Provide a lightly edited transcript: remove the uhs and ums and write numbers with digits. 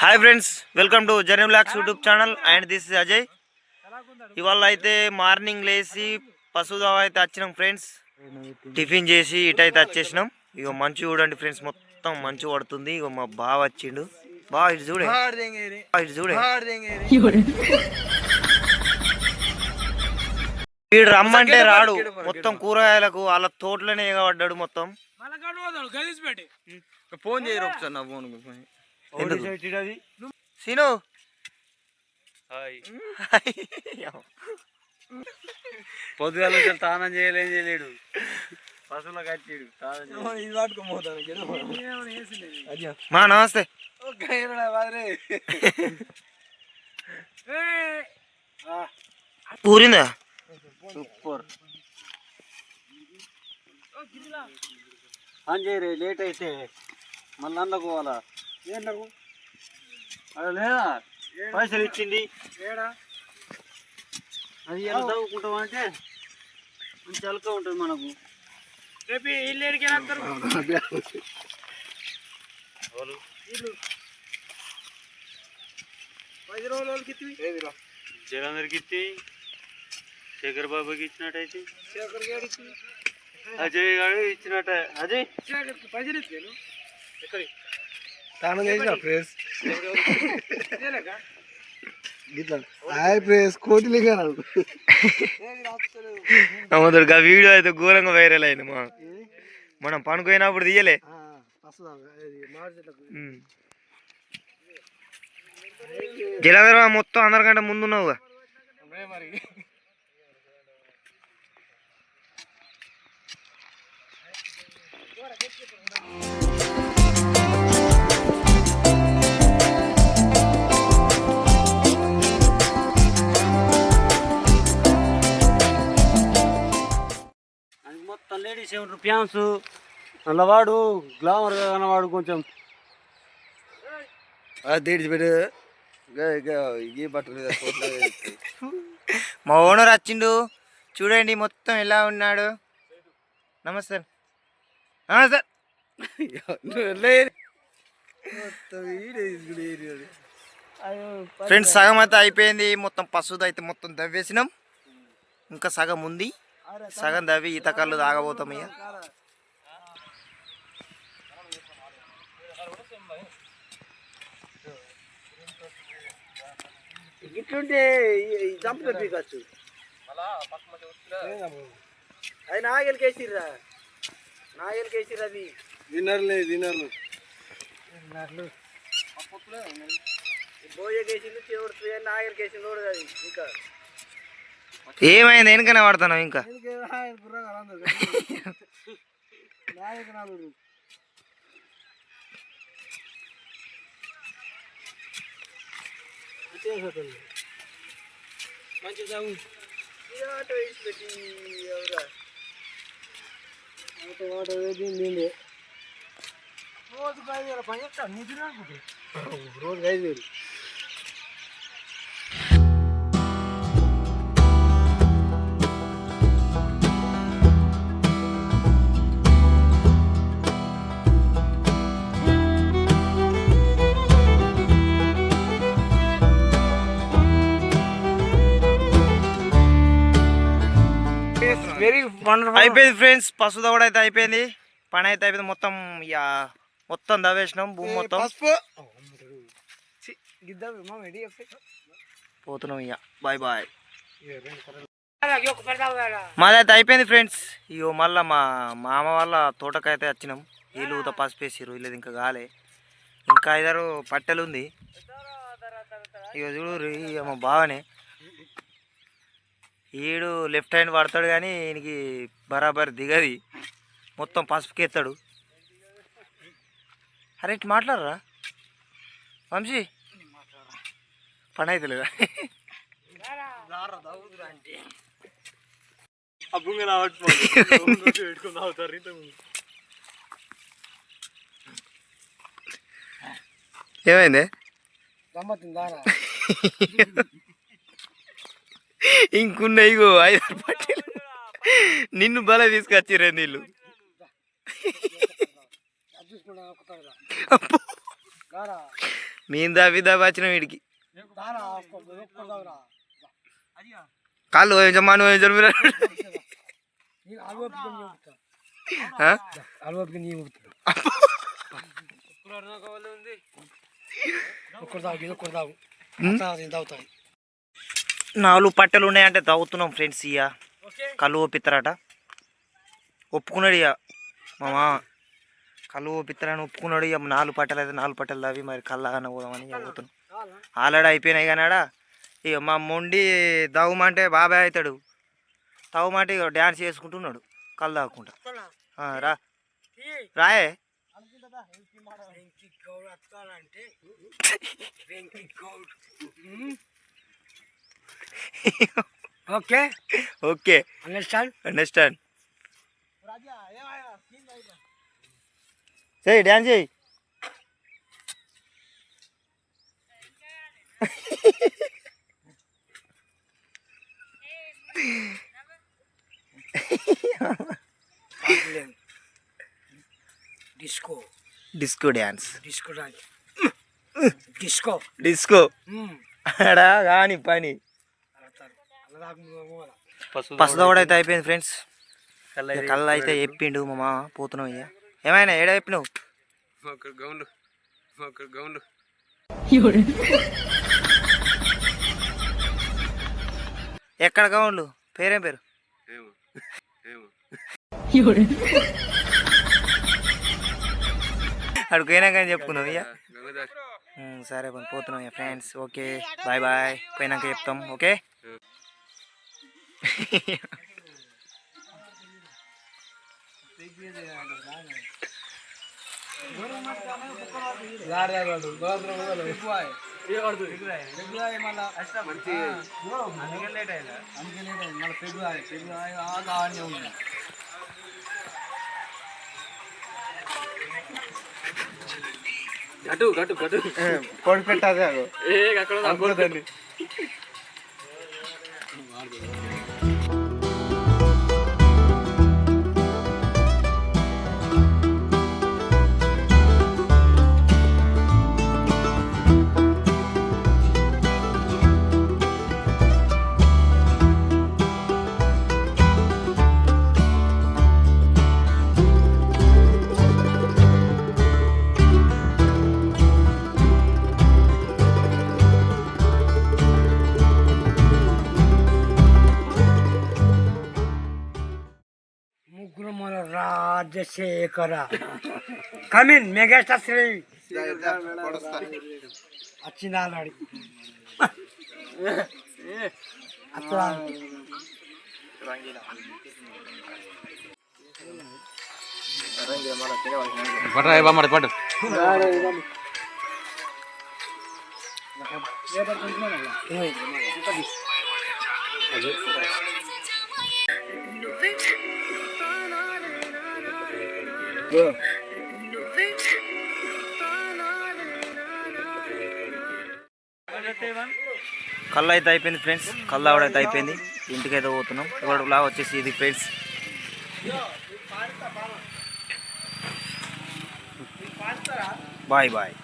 Hi friends, welcome to journey blogs YouTube channel and this is Ajay. ఇవాళ అయితే morning లేచి పశుదావ అయితే వచ్చినాం ఫ్రెండ్స్. టిఫిన్ చేసి ఇటైతే వచ్చేసినాం. ఇక మంచు చూడండి ఫ్రెండ్స్, మొత్తం మంచు పడుతుంది. ఇక మా బావ వచ్చిండు. బావ ఇటు చూడే, ఇటు చూడే. వీడు రమ్మంటే రాడు. మొత్తం కూరగాయలకు వాళ్ళ తోటలోనే ఎగబడ్డాడు మొత్తం. ఫోన్ చేయరు ఒకసారి నా ఫోన్ సీను పొద్దుగాల స్నానం చేయలేడు పశువులకు వచ్చాడు. మా నమస్తే. ఊరిందా సూపర్ ఆన్ చేయరే, లేట్ అయితే మళ్ళీ అందుకోవాలా. ఏంటకు అది లేదా పైసలు ఇచ్చింది అది ఎలా చదువుకుంటామంటే మంచి అలక ఉంటుంది మనకు. రేపు ఇల్లు ఎడికెళ్తారు జగందరికి ఇచ్చి శేఖర్ బాబాకి ఇచ్చినట్టయితే అజయ్ గారు ఇచ్చినట్ట. అజయ్ పైసలు ఇచ్చాను స్నానం చేసిన ప్రేస్ ప్రేస్ కోటిలింగా అమ్మదుడుగా వీడియో అయితే ఘోరంగా వైరల్ అయింది. మనం పనుకోయినప్పుడు తీయలే. జలధర మొత్తం అందరికంటే ముందున్నావుగా. మొత్తం లేడీస్ ఏమంటారు ఫ్యాన్స్ అన్నవాడు గ్లామర్ అన్నవాడు కొంచెం తీడిచిపెట్టు ఈ బట్టలు. మా ఓనర్ వచ్చిండు చూడండి మొత్తం ఎలా ఉన్నాడు. నమస్తే నమస్తే. ఫ్రెండ్స్ సగం అయితే అయిపోయింది. మొత్తం పశువుది అయితే మొత్తం దవ్వేసినాం. ఇంకా సగం ఉంది. సగం దవ్వి ఈత కళ్ళు తాగబోతాం. ఇక ఇట్లుంటే చంపుతో పీకచ్చు. అది నాగలికేసిర్రా, నాగలికేసిర్రు. అది విన్నర్లు బోయకేసింది చివరి నాగలికేసింది కూడా అది. ఇంకా ఏమైంది వెనుకనే పడుతున్నావు. ఇంకా మంచిగా రోజు 5,000. అయిపోయింది ఫ్రెండ్స్. పశువుద కూడా అయితే అయిపోయింది. పని అయితే అయిపోయింది. మొత్తం ఇక మొత్తం దవ్వేసినాం. భూమి మొత్తం పోతున్నాం. ఇక బాయ్ బాయ్. మాదైతే అయిపోయింది ఫ్రెండ్స్. ఇగో మళ్ళీ మా మామ వాళ్ళ తోటకైతే వచ్చినాం. వీళ్ళు పసిపేసిరు. వీళ్ళది ఇంకా కాలే. ఇంకా 5-6 పట్టెలు ఉంది. ఇక చూడు ఇక మా బావనే. ఈడు లెఫ్ట్ హ్యాండ్ పడతాడు కానీ ఈయనకి బరాబర్ దిగది. మొత్తం పసుపుకి ఎత్తాడు. అరే ఇటు మాట్లాడరా వంశీ, పని అయితే లేదా? ఏమైంది? ఇంకున్న ఇగో 5-6 పట్టీలు నిన్ను బల తీసుకొచ్చిరే నీళ్ళు. మేము దాబి వచ్చినాం వీడికి కాళ్ళు పోయించమ్మాను పోయించారు మీరు నాలుగు పట్టెలు ఉన్నాయంటే తాగుతున్నాం ఫ్రెండ్స్. ఇక కళ్ళు ఓపిస్తారట, ఒప్పుకున్నాడు ఇక మా మామ. కళ్ళు ఓపిస్తారని ఒప్పుకున్నాడు. ఇక 4 పట్టెలు అయితే 4 పట్టెలు తావి మరి కళ్ళగానే పోదామని పోతున్నాం. ఆల్రెడీ అయిపోయినాయి కానీ ఇక మా మొండి తాగుమంటే బాబాయ్ అవుతాడు. తాగుమంటే ఇక డ్యాన్స్ చేసుకుంటున్నాడు కళ్ళు తాగకుండా. రా రాయే ఓకే ఓకే అండర్స్టాండ్ అండర్స్టాండ్. చెయ్యి డ్యాన్స్ చెయ్యి. Disco disco dance disco dance disco disco అడా కానీ పని పసుద కూడా అయితే అయిపోయింది ఫ్రెండ్స్. కళ్ళు అయితే చెప్పిండు మా మామ. పోతున్నాం ఇక. ఏమైనా ఏడా చెప్పినావు? ఎక్కడ గౌండ్లు? పేరేం పేరు? అడుగుయినా కానీ చెప్పుకున్నాం ఇక. సరే పోతున్నాం ఇక ఫ్రెండ్స్. Okay bye bye. పోయినాక చెప్తాం. ఓకే గటు గటు గటు పొడి పెట్టాదే అనుకోదండి. ముగ్గురమ్మల రాజశేఖర కమిన్ మెగాస్టార్ శ్రీ వచ్చిందాడి పట్టు కళ్ళు అయితే అయిపోయింది ఫ్రెండ్స్. కళ్ళు ఆవిడైతే అయిపోయింది. ఇంటికైతే పోతున్నాం. ఇవాళ బ్లాగ్ వచ్చేసి ఇది ఫ్రెండ్స్. Bye bye.